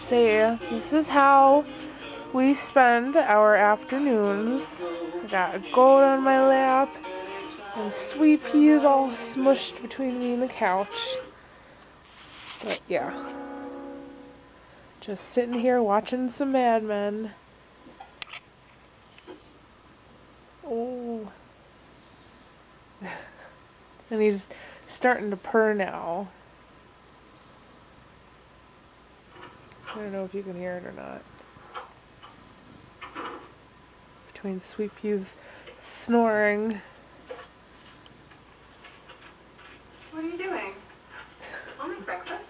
Say, this is how we spend our afternoons. I got a goat on my lap, and Sweet Pea is all smushed between me and the couch. But yeah, just sitting here watching some Mad Men. Oh. And he's starting to purr now. I don't know if you can hear it or not. Between Sweet Pea's snoring. What are you doing? I'll make breakfast.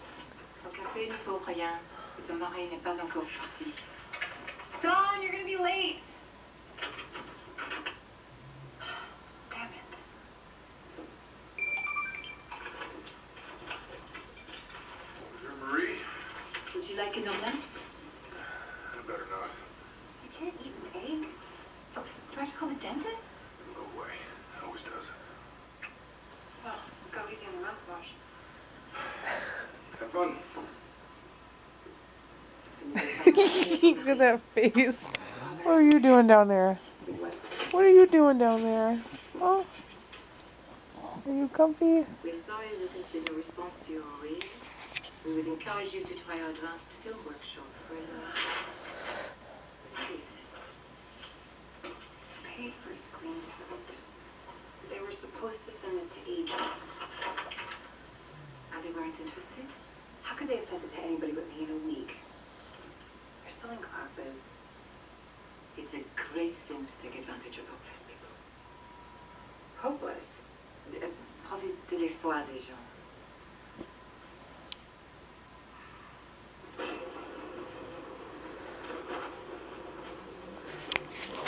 Au café, il ne faut rien. Et ton mari n'est pas encore parti. Dawn, you're gonna be late. Damn it. Bonjour, Marie. Would you like an omelette? I better not. You can't eat an egg? Do I have to call the dentist? No way. It always does. Well, go easy on the mouthwash. Have fun. Look at that face. What are you doing down there? What are you doing down there? Oh, are you comfy? We're sorry that this is a response to your read. We would encourage you to try our advanced film workshop for Paid for screen time. They were supposed to send it to agents. And they weren't interested? How could they have sent it to anybody but me in a week? They're selling classes. It's a great thing to take advantage of hopeless people. Hopeless? Profite de l'espoir des gens.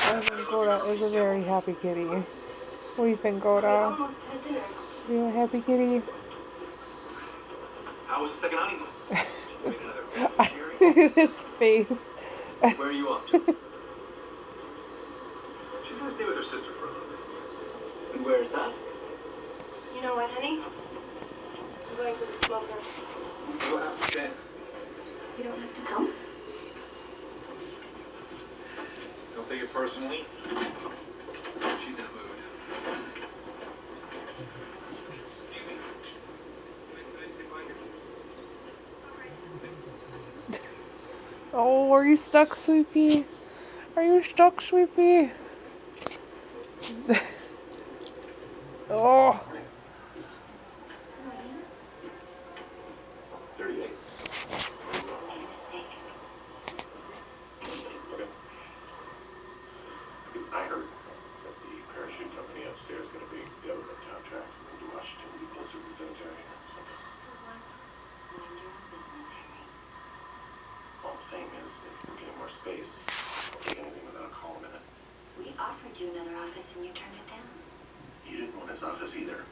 I think Goda is a very happy kitty. What do you think, Goda? Almost had dinner. Are you a happy kitty? How was the second honeymoon? Did you make another Jerry? Look at his face. Where are you off to? She's gonna stay with her sister for a little bit. And where is that? You know what, honey? I'm going to the smoker. Go out, okay? You don't have to come. Don't take it personally. She's in a mood. Excuse me. Can I say bye? Oh, are you stuck, Sweet Pea? Are you stuck, Sweet Pea? Oh. 38. Okay. Because I heard that the parachute company upstairs is going to be government contract. Moved to Washington to be closer to the cemetery. All I'm saying is, if we're getting more space, I'll take anything without a column in it. We offered you another office and you turned it down. You didn't want his office either.